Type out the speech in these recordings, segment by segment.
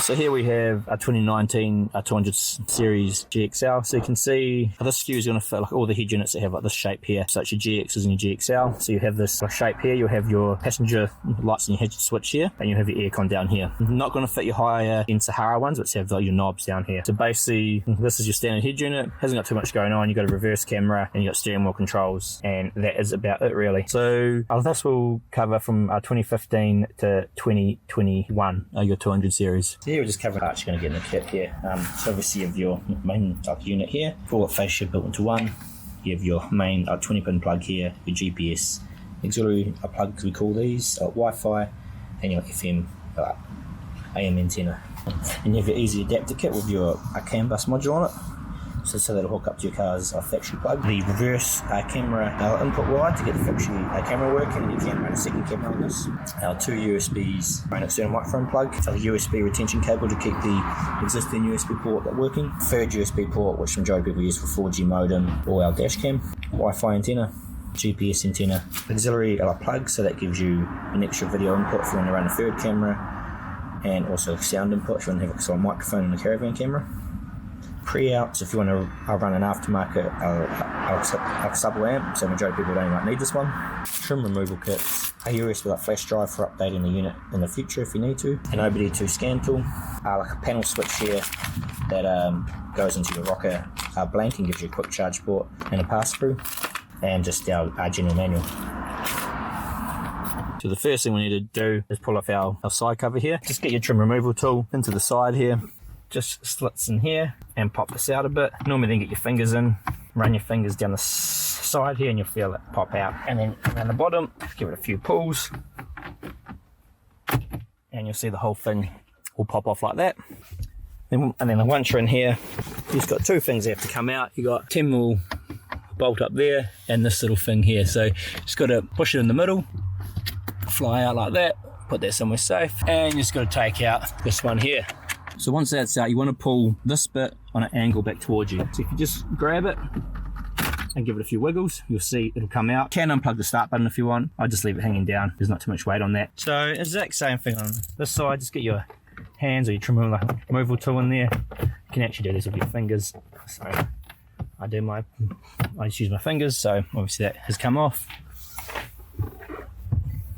So here we have a 2019 200 series GXL. So you can see this SKU is going to fit like all the head units that have like this shape here. So it's your GXs and your GXL. So you have this shape here. You'll have your passenger lights and your head switch here, and you have your aircon down here. Not going to fit your higher end Sahara ones, which have like your knobs down here. So basically, this is your standard head unit. Hasn't got too much going on. You've got a reverse camera and you've got steering wheel controls, and that is about it really. So this will cover from 2015 to 2021, your 200 series. So here we're just covering parts you're going to get in the kit here. So obviously you have your main type unit here, full fascia built into one. You have your main 20 pin plug here, your GPS, auxiliary plugs we call these, Wi-Fi, and your FM, AM antenna. And you have your easy adapter kit with your CAN bus module on it. So that'll hook up to your car's factory plug. The reverse camera input wire to get the factory camera working, and you can run a second camera on this. Our 2 USBs, an external microphone plug, a USB retention cable to keep the existing USB port working, third USB port, which the majority of people use for 4G modem or our dash cam, Wi-Fi antenna, GPS antenna, auxiliary plug, so that gives you an extra video input if you want to run a third camera, and also sound input if you want to have a microphone and a caravan camera. Pre-outs if you want to run an aftermarket sub amp, so majority of people don't even need this one. Trim removal kits, a USB flash drive for updating the unit in the future if you need to, an OBD2 scan tool, like a panel switch here that goes into your rocker blank and gives you a quick charge port and a pass-through, and just our general manual. So the first thing we need to do is pull off our side cover here. Just get your trim removal tool into the side here. Just slits in here and pop this out a bit. Normally then get your fingers in, run your fingers down the side here and you'll feel it pop out. And then around the bottom, give it a few pulls and you'll see the whole thing will pop off like that. And then once you're in here, you've got two things that have to come out. You've got 10mm bolt up there and this little thing here. So just got to push it in the middle, fly out like that, put that somewhere safe, and you just got to take out this one here. So once that's out, you want to pull this bit on an angle back towards you. So if you just grab it and give it a few wiggles, you'll see it'll come out. You can unplug the start button if you want. I just leave it hanging down. There's not too much weight on that. So exact same thing on this side. Just get your hands or your trim removal tool in there. You can actually do this with your fingers. So I just use my fingers. So obviously that has come off.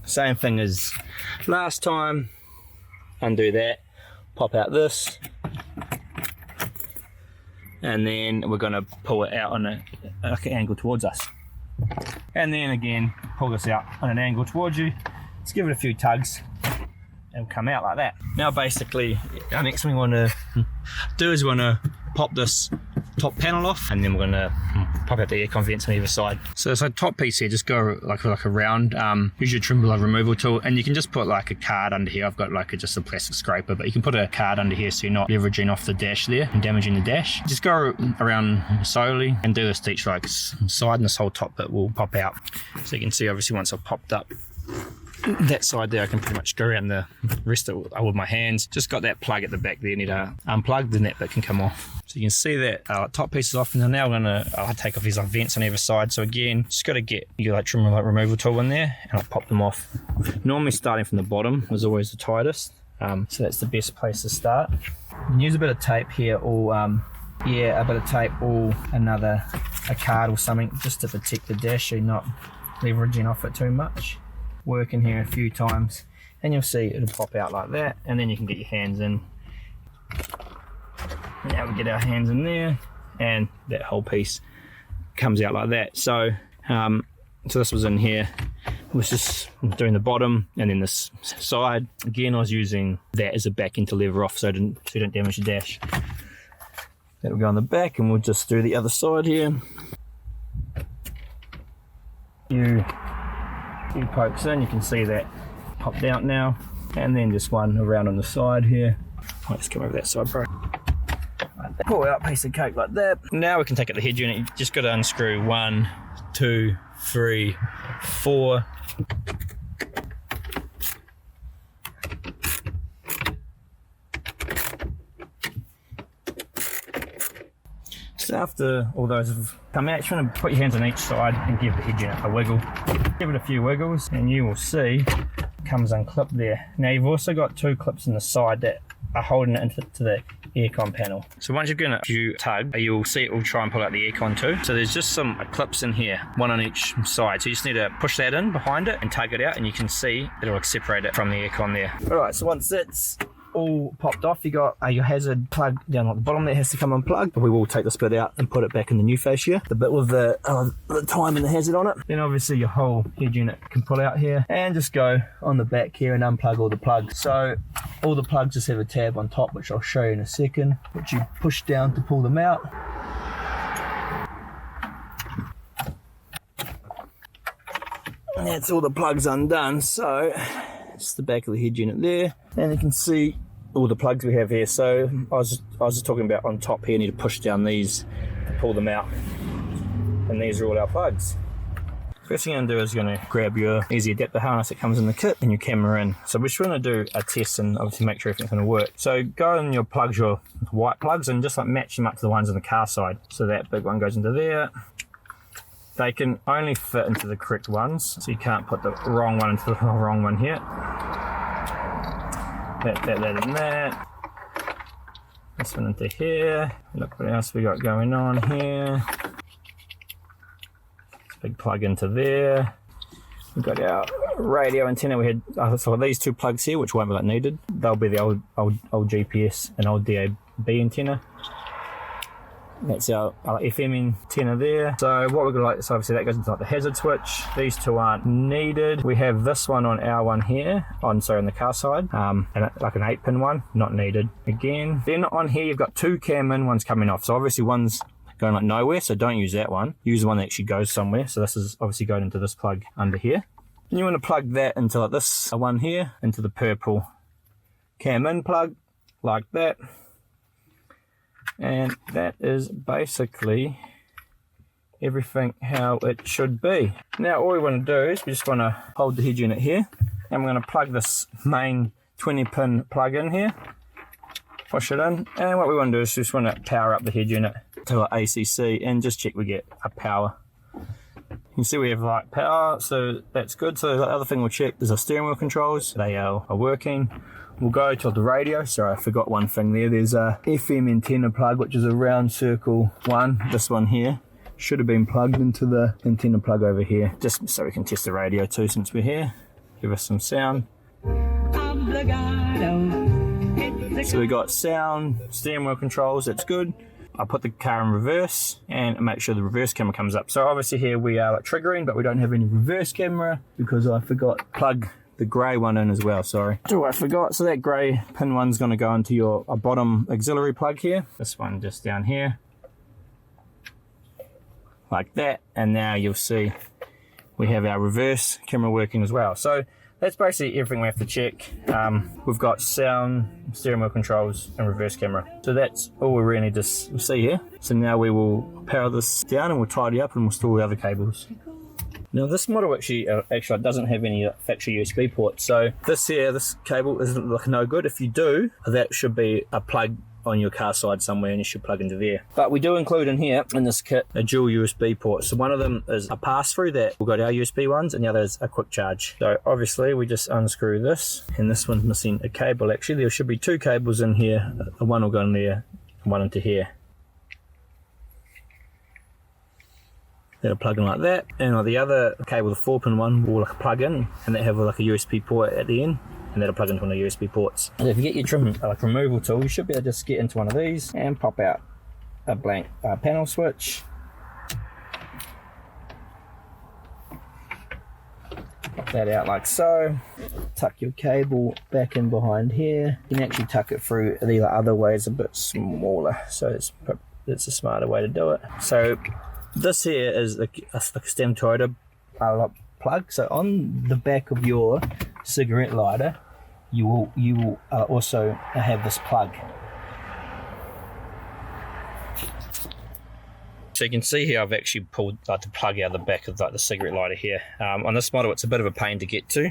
Same thing as last time. Undo that. Pop out this, and then we're going to pull it out on an angle towards us, and then again pull this out on an angle towards you. Just give it a few tugs and come out like that. Now basically our next thing we want to do is we want to pop this top panel off, and then we're going to pop out the aircon vents on either side. So it's a top piece here, just go like around, use your trim removal tool, and you can just put like a card under here. I've got like just a plastic scraper, but you can put a card under here so you're not leveraging off the dash there and damaging the dash. Just go around slowly and do this to each like side, and this whole top bit will pop out. So you can see obviously once I've popped up that side there, I can pretty much go around the rest of it with my hands. Just got that plug at the back there, need to unplug, then that bit can come off. So you can see that top piece is off, and now I'm going to take off these vents on either side. So again, just got to get your trim removal tool in there, and I'll pop them off. Normally starting from the bottom is always the tightest, so that's the best place to start. You can use a bit of tape here, or a bit of tape, or a card or something, just to protect the dash so you're not leveraging off it too much. Work in here a few times and you'll see it'll pop out like that, and then you can get your hands in. Now we get our hands in there and that whole piece comes out like that. So so this was in here, it was just doing the bottom and then this side. Again, I was using that as a back end to lever off so you don't damage the dash. That'll go on the back, and we'll just do the other side here. Few pokes in, you can see that popped out now, and then just one around on the side here. I'll just come over that side, bro. Like that. Pull out a piece of coke like that. Now we can take out the head unit. You just got to unscrew 1, 2, 3, 4. So after all those have come out, you want to put your hands on each side and give the head unit a wiggle. Give it a few wiggles and you will see it comes unclipped there. Now you've also got 2 clips in the side that holding it into the aircon panel. So once you've given it a few tug, you'll see it will try and pull out the aircon too. So there's just some clips in here, one on each side. So you just need to push that in behind it and tug it out, and you can see it'll separate it from the aircon there. Alright, so once that's all popped off, you got your hazard plug down at the bottom that has to come unplugged. We will take this bit out and put it back in the new fascia, the bit with the time and the hazard on it. Then obviously your whole head unit can pull out here, and just go on the back here and unplug all the plugs. So all the plugs just have a tab on top, which I'll show you in a second, which you push down to pull them out. And that's all the plugs undone. So it's the back of the head unit there, and you can see all the plugs we have here. So I was just talking about on top here, you need to push down these to pull them out, and these are all our plugs. First thing you're going to do is you're going to grab your easy adapter harness that comes in the kit and your camera in. So we're just going to do a test and obviously make sure everything's going to work. So go in your plugs, your white plugs, and just like match them up to the ones on the car side. So that big one goes into there. They can only fit into the correct ones, so you can't put the wrong one into the wrong one here. That and that. This one into here. Look what else we got going on here. Big plug into there. We've got our radio antenna. We had so these two plugs here, which won't be needed. They'll be the old GPS and old DAB antenna. That's our FM antenna there. So what we're going to so obviously that goes into like the hazard switch. These two aren't needed. We have this one on our one here, on the car side, and like an 8-pin one, not needed again. Then on here you've got two cam in, one's coming off. So obviously one's going like nowhere, so don't use that one. Use the one that actually goes somewhere. So this is obviously going into this plug under here. And you want to plug that into like this one here, into the purple cam in plug, like that. And that is basically everything how it should be. Now all we want to do is we just want to hold the head unit here, and we're going to plug this main 20-pin plug in here, push it in, and what we want to do is just want to power up the head unit to our ACC and just check we get a power. You can see we have like power, so that's good. So the other thing we'll check is our steering wheel controls. They are working. We'll go to the radio. Sorry, I forgot one thing there. There's a FM antenna plug, which is a round circle one. This one here should have been plugged into the antenna plug over here, just so we can test the radio too since we're here. Give us some sound. So we got sound, steering wheel controls, that's good. I'll put the car in reverse and make sure the reverse camera comes up. So obviously here we are like triggering, but we don't have any reverse camera because I forgot to plug the grey one in as well, sorry. Oh, I forgot. So that grey pin one's going to go into your bottom auxiliary plug here. This one just down here. Like that. And now you'll see we have our reverse camera working as well. So that's basically everything we have to check. We've got sound, steering wheel controls, and reverse camera. So that's all we really need to see here. So now we will power this down and we'll tidy up and we'll install the other cables. Now this model actually doesn't have any factory USB ports. So this cable isn't like no good. If you do, that should be a plug on your car side somewhere and you should plug into there. But we do include in here, in this kit, a dual USB port. So one of them is a pass-through that will go to our USB ones, and the other is a quick charge. So obviously we just unscrew this, and this one's missing a cable. Actually there should be two cables in here. One will go in there and one into here. That'll plug in like that, and on the other cable, the 4-pin one, will like plug in, and they have like a USB port at the end, and that'll plug into one of the USB ports. And if you get your trim like removal tool, you should be able to just get into one of these and pop out a blank panel switch. Pop that out like so. Tuck your cable back in behind here. You can actually tuck it through the other way, it's a bit smaller, so it's a smarter way to do it. So this here is like a stem Toyota plug. So on the back of your cigarette lighter, you will also have this plug. So you can see here I've actually pulled the plug out of the back of the cigarette lighter here. On this model it's a bit of a pain to get to.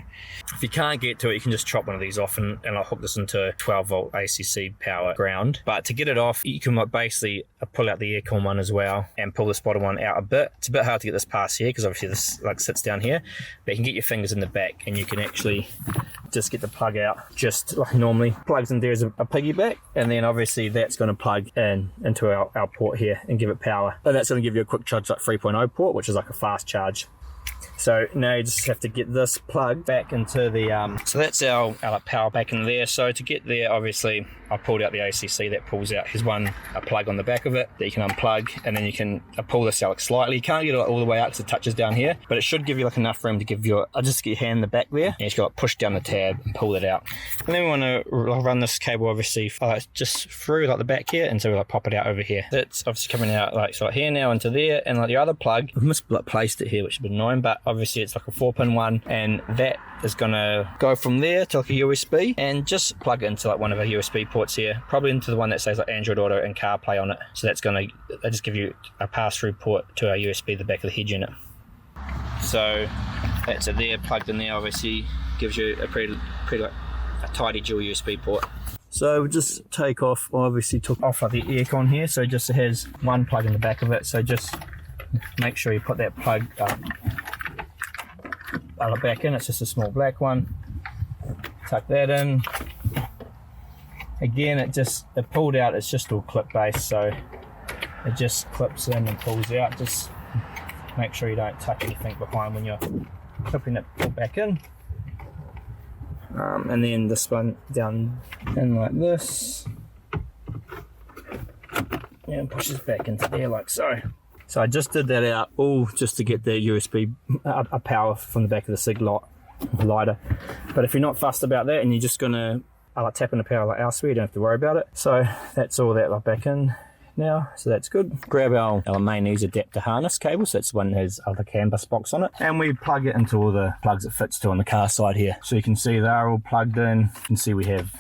If you can't get to it, you can just chop one of these off and I'll hook this into 12 volt ACC power ground. But to get it off, you can basically pull out the aircon one as well and pull this bottom one out a bit. It's a bit hard to get this past here because obviously this sits down here, but you can get your fingers in the back and you can actually just get the plug out just like normally. Plugs in there as a piggyback, and then obviously that's going to plug in into our port here and give it power, and that's going to give you a quick charge like 3.0 port, which is like a fast charge. So now you just have to get this plug back into the so that's our power back in there. So to get there, obviously I pulled out the ACC that pulls out. Here's a plug on the back of it that you can unplug, and then you can pull this out slightly. You can't get it all the way out because it touches down here, but it should give you like enough room to give you just get your hand in the back there, and you just got to push down the tab and pull it out. And then we want to run this cable obviously just through like the back here, and so we pop it out over here. That's obviously coming out like here now into there, and like the other plug, I've misplaced it here, which is a bit annoying, but obviously it's like a 4-pin one, and that is gonna go from there to like a USB and just plug it into like one of our USB ports here, probably into the one that says like Android Auto and CarPlay on it. So that's gonna just give you a pass-through port to our USB, the back of the head unit. So that's it there, plugged in there. Obviously gives you a pretty like a tidy dual USB port. So just take off, obviously took off like the aircon here, so just it has one plug in the back of it. So just make sure you put that plug back in. It's just a small black one. Tuck that in. Again, it pulled out. It's just all clip based, so it just clips in and pulls out. Just make sure you don't tuck anything behind when you're clipping it back in. And then this one down in like this, and pushes back into there like so. So I just did that out all just to get the USB power from the back of the cig lighter. But if you're not fussed about that and you're just gonna tap in the power like elsewhere, you don't have to worry about it. So that's all that back in now, so that's good. Grab our main ease adapter harness cable, so that's the one that has the CAN bus box on it, and we plug it into all the plugs it fits to on the car side here. So you can see they're all plugged in. You can see we have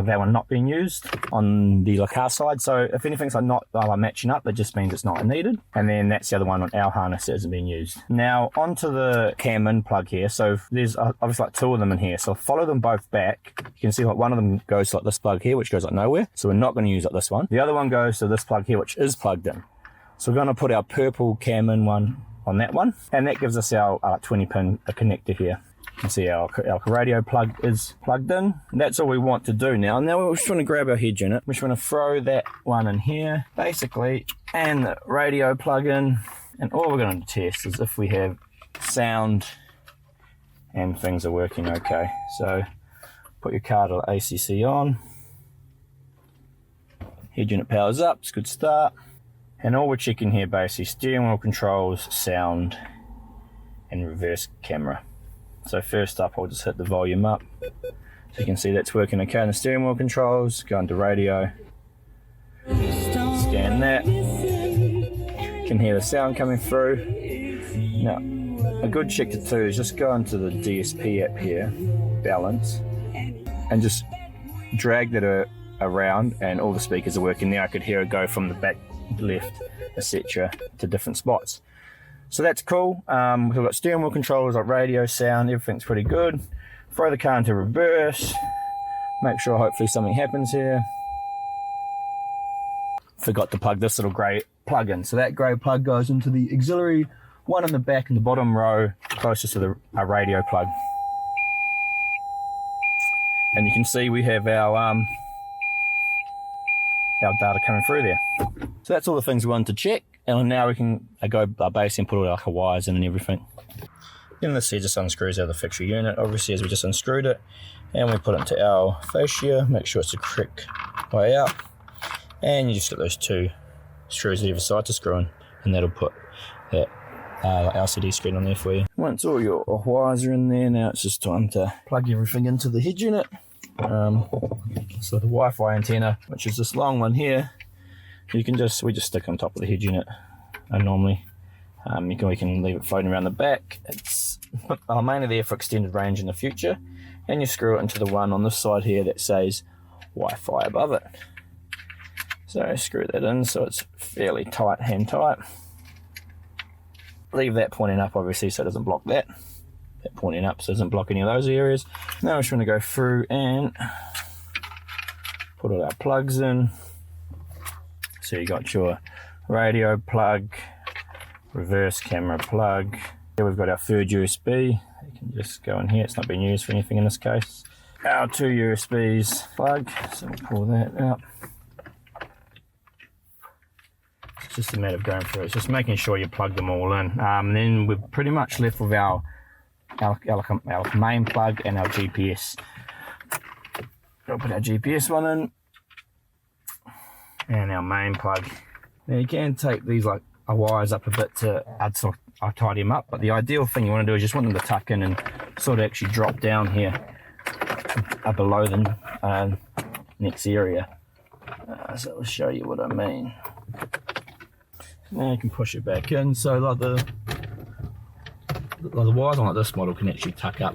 that one not being used on the car side, so if anything's not matching up, it just means it's not needed. And then that's the other one on our harness that isn't being used. Now onto the cam in plug here. So there's obviously like two of them in here, so follow them both back. You can see like one of them goes to like this plug here, which goes like nowhere, so we're not going to use like this one. The other one goes to this plug here, which is plugged in. So we're going to put our purple cam in one on that one, and that gives us our 20-pin connector here. You can see our radio plug is plugged in. That's all we want to do now. Now we're just going to grab our head unit. We're just going to throw that one in here, basically, and the radio plug in. And all we're going to test is if we have sound and things are working okay. So put your car to ACC on. Head unit powers up, it's a good start. And all we're checking here basically steering wheel controls, sound, and reverse camera. So first up, I'll just hit the volume up. So you can see that's working okay in the steering wheel controls. Go into radio. Scan that. You can hear the sound coming through. Now, a good check to do is just go into the DSP app here, balance, and just drag that around, and all the speakers are working there. I could hear it go from the back, left, etc. to different spots. So that's cool. We've got steering wheel controls, like radio, sound, everything's pretty good. Throw the car into reverse. Make sure hopefully something happens here. Forgot to plug this little grey plug in. So that grey plug goes into the auxiliary one in the back in the bottom row, closest to our radio plug. And you can see we have our data coming through there. So that's all the things we wanted to check, and now we can go basically and put all our wires in and everything. Then this here just unscrews out of the fixture unit, obviously, as we just unscrewed it, and we put it into our fascia, make sure it's the correct way out, and you just get those two screws at either side to screw in, and that'll put that LCD screen on there for you. Once all your wires are in there, now it's just time to plug everything into the head unit. So the Wi-Fi antenna, which is this long one here, we just stick on top of the head unit. Normally, we can leave it floating around the back. It's mainly there for extended range in the future, and you screw it into the one on this side here that says Wi-Fi above it. So screw that in so it's fairly tight, hand tight. leave that pointing up obviously so it doesn't block that. That pointing up so it doesn't block any of those areas. Now I'm just going to go through and put all our plugs in. So you got your radio plug, reverse camera plug. Here we've got our third USB. You can just go in here, it's not being used for anything in this case. Our 2 USBs plug, so we'll pull that out. It's just a matter of going through it. It's just making sure you plug them all in. Then we're pretty much left with our main plug and our GPS. I'll put our GPS one in and our main plug. Now you can take these like wires up a bit to sort of tidy them up, but the ideal thing you want to do is just want them to tuck in and sort of actually drop down here below the next area. So I'll show you what I mean. Now you can push it back in, so like the wires on like this model can actually tuck up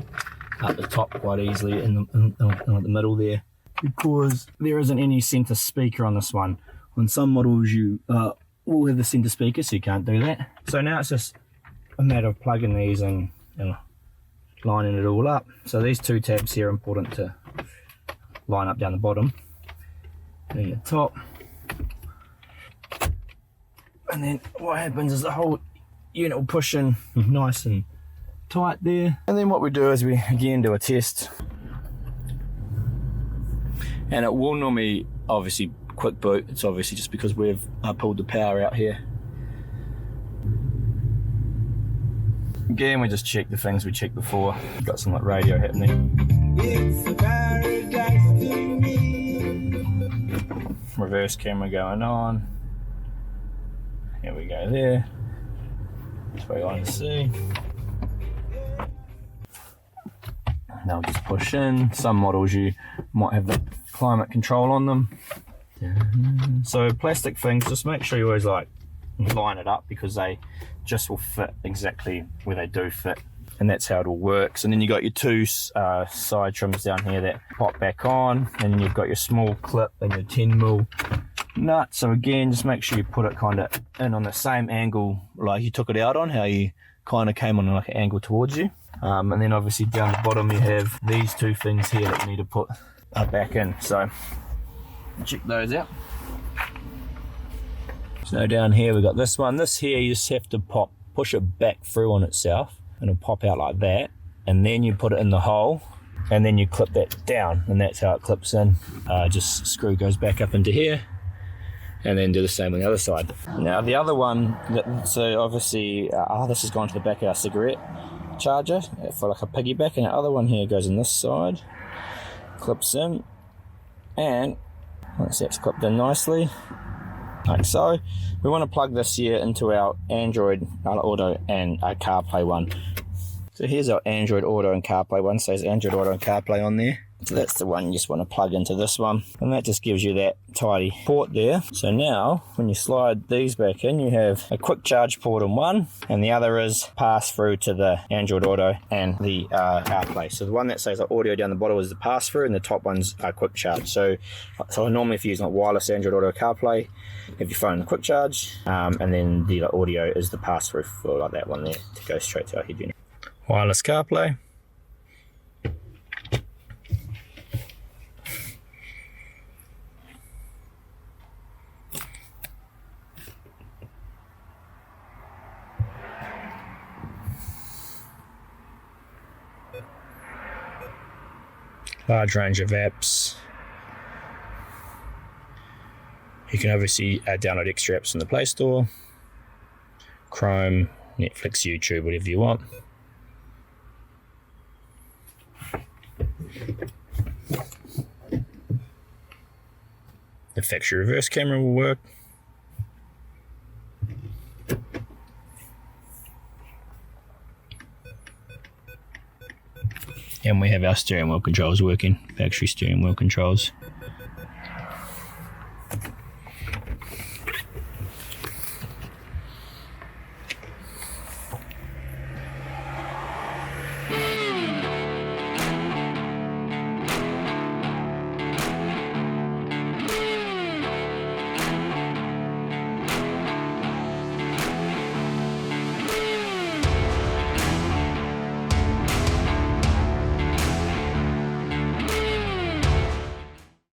the top quite easily in the middle there, because there isn't any center speaker on this one. On some models you will have the center speaker, so you can't do that. So now it's just a matter of plugging these in and lining it all up. So these two tabs here are important to line up down the bottom and then the top. And then what happens is the whole unit will push in nice and tight there. And then what we do is we again do a test. And it will normally obviously quick boot. It's obviously just because we've pulled the power out here. Again, we just check the things we checked before. We've got some like radio happening. It's a paradise to me. Reverse camera going on. Here we go there. That's what you want to see. Now just push in. Some models you might have the climate control on them. So plastic things, just make sure you always like line it up, because they just will fit exactly where they do fit, and that's how it all works. And then you got your two side trims down here that pop back on, and then you've got your small clip and your 10mm nut. So again, just make sure you put it kind of in on the same angle like you took it out on, how you kind of came on like an angle towards you. And then obviously down the bottom you have these two things here that you need to put back in. So check those out. So down here we've got this one. This here you just have to push it back through on itself, and it'll pop out like that, and then you put it in the hole, and then you clip that down, and that's how it clips in. Just screw goes back up into here, and then do the same on the other side. Now the other one, so obviously this has gone to the back of our cigarette charger for like a piggyback, and the other one here goes in this side, clips in, and once that's clipped in nicely like so, we want to plug this here into our Android Auto and our CarPlay one. So here's our Android Auto and CarPlay one. So there's Android Auto and CarPlay on there. So that's the one you just want to plug into this one, and that just gives you that tidy port there. So now when you slide these back in, you have a quick charge port on one, and the other is pass through to the Android Auto and the CarPlay. So the one that says audio down the bottom is the pass through, and the top one's a quick charge. So normally if you use like wireless Android Auto CarPlay, have your phone in the quick charge, and then the audio is the pass through for like that one there to go straight to our head unit. Wireless CarPlay. Large range of apps. You can obviously download extra apps from the Play Store, Chrome, Netflix, YouTube, whatever you want. The factory reverse camera will work. And we have our steering wheel controls working, factory steering wheel controls.